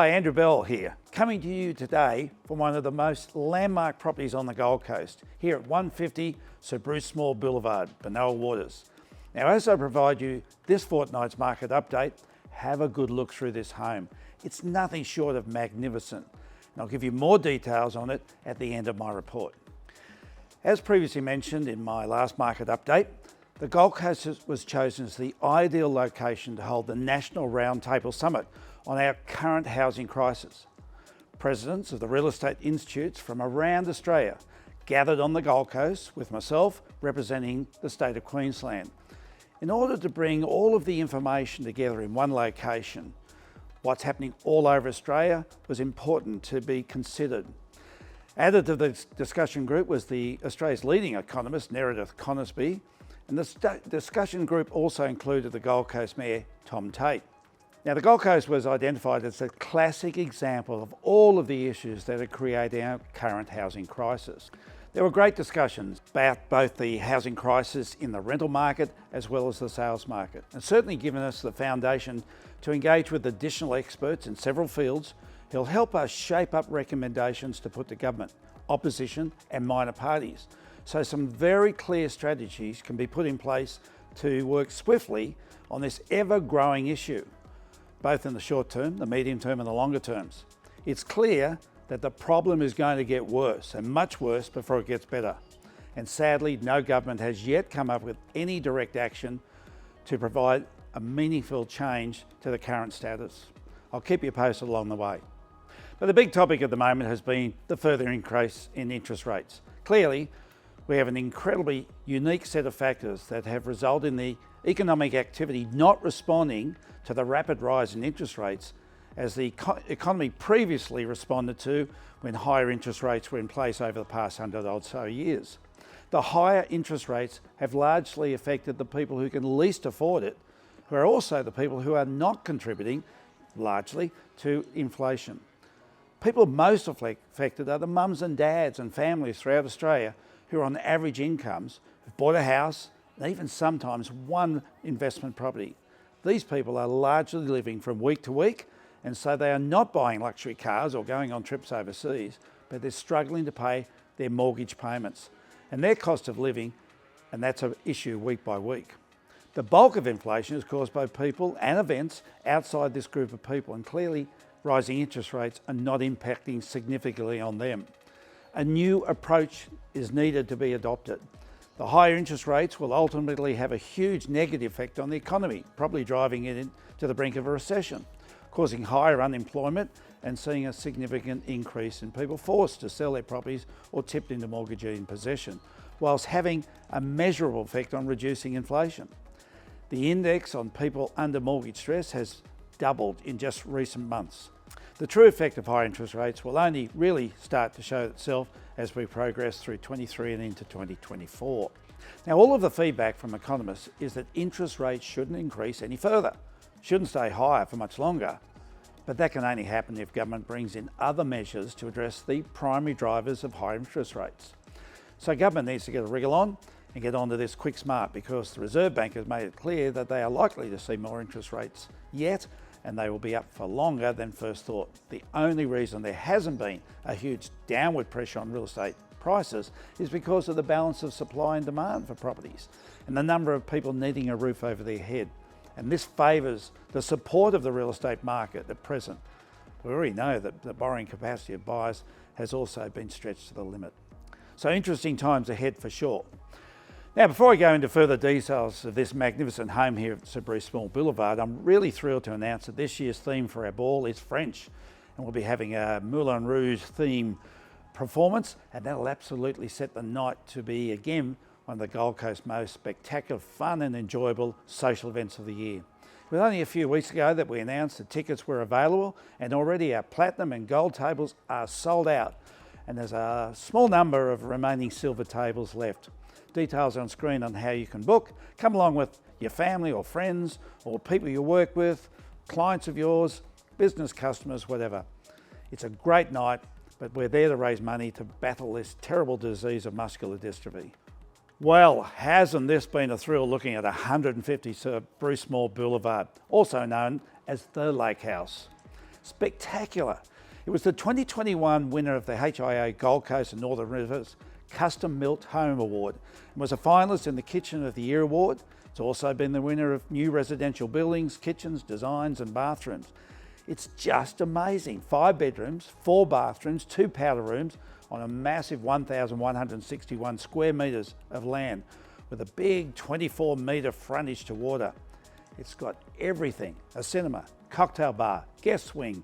Hi, Andrew Bell here, coming to you today from one of the most landmark properties on the Gold Coast, here at 150 Sir Bruce Small Boulevard, Benoa Waters. Now, as I provide you this fortnight's market update, have a good look through this home. It's nothing short of magnificent, and I'll give you more details on it at the end of my report. As previously mentioned in my last market update, the Gold Coast was chosen as the ideal location to hold the National Roundtable Summit on our current housing crisis. Presidents of the real estate institutes from around Australia gathered on the Gold Coast with myself representing the state of Queensland in order to bring all of the information together in one location. What's happening all over Australia was important to be considered. Added to the discussion group was the Australia's leading economist, Meredith Conisbee, and the discussion group also included the Gold Coast Mayor, Tom Tate. Now, the Gold Coast was identified as a classic example of all of the issues that are creating our current housing crisis. There were great discussions about both the housing crisis in the rental market as well as the sales market, and certainly given us the foundation to engage with additional experts in several fields who'll help us shape up recommendations to put to government, opposition and minor parties. So some very clear strategies can be put in place to work swiftly on this ever-growing issue, both in the short term, the medium term and the longer terms. It's clear that the problem is going to get worse and much worse before it gets better. And sadly, no government has yet come up with any direct action to provide a meaningful change to the current status. I'll keep you posted along the way. But the big topic at the moment has been the further increase in interest rates. Clearly, we have an incredibly unique set of factors that have resulted in the economic activity not responding to the rapid rise in interest rates as the economy previously responded to when higher interest rates were in place over the past 100 odd so years. The higher interest rates have largely affected the people who can least afford it, who are also the people who are not contributing largely to inflation. People most affected are the mums and dads and families throughout Australia who are on average incomes, who've bought a house, and even sometimes one investment property. These people are largely living from week to week, and so they are not buying luxury cars or going on trips overseas, but they're struggling to pay their mortgage payments and their cost of living, and that's an issue week by week. The bulk of inflation is caused by people and events outside this group of people, and clearly rising interest rates are not impacting significantly on them. A new approach is needed to be adopted. The higher interest rates will ultimately have a huge negative effect on the economy, probably driving it to the brink of a recession, causing higher unemployment and seeing a significant increase in people forced to sell their properties or tipped into mortgagee in possession, whilst having a measurable effect on reducing inflation. The index on people under mortgage stress has doubled in just recent months. The true effect of high interest rates will only really start to show itself as we progress through 23 and into 2024. Now, all of the feedback from economists is that interest rates shouldn't increase any further, shouldn't stay higher for much longer, but that can only happen if government brings in other measures to address the primary drivers of high interest rates. So government needs to get a wriggle on and get onto this quick smart, because the Reserve Bank has made it clear that they are likely to see more interest rates yet, and they will be up for longer than first thought. The only reason there hasn't been a huge downward pressure on real estate prices is because of the balance of supply and demand for properties and the number of people needing a roof over their head. And this favours the support of the real estate market at present. We already know that the borrowing capacity of buyers has also been stretched to the limit. So interesting times ahead for sure. Now, before I go into further details of this magnificent home here at Sir Bruce Small Boulevard, I'm really thrilled to announce that this year's theme for our ball is French, and we'll be having a Moulin Rouge theme performance, and that'll absolutely set the night to be, again, one of the Gold Coast's most spectacular, fun and enjoyable social events of the year. It was only a few weeks ago that we announced the tickets were available, and already our platinum and gold tables are sold out, and there's a small number of remaining silver tables left. Details on screen on how you can book. Come along with your family or friends or people you work with, clients of yours, business customers, whatever. It's a great night, but we're there to raise money to battle this terrible disease of muscular dystrophy. Well, hasn't this been a thrill looking at 150 Sir Bruce Small Boulevard, also known as the Lakehouse? Spectacular. It was the 2021 winner of the HIA Gold Coast and Northern Rivers Custom Built Home Award and was a finalist in the Kitchen of the Year Award. It's also been the winner of New Residential Buildings, Kitchens, Designs and Bathrooms. It's just amazing. 5 bedrooms, 4 bathrooms, 2 powder rooms on a massive 1,161 square metres of land with a big 24-metre frontage to water. It's got everything: a cinema, cocktail bar, guest wing,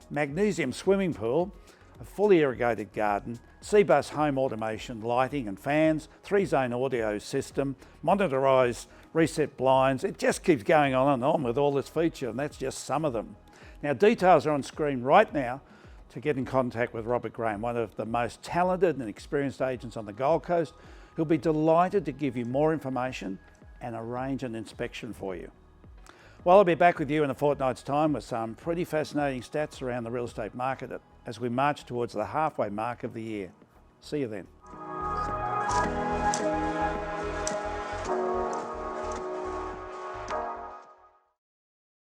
magnesium swimming pool, a fully irrigated garden, C-bus home automation, lighting and fans, 3-zone audio system, monitorised reset blinds. It just keeps going on and on with all this feature, and that's just some of them. Now, details are on screen right now to get in contact with Robert Graham, one of the most talented and experienced agents on the Gold Coast, who'll be delighted to give you more information and arrange an inspection for you. Well, I'll be back with you in a fortnight's time with some pretty fascinating stats around the real estate market as we march towards the halfway mark of the year. See you then.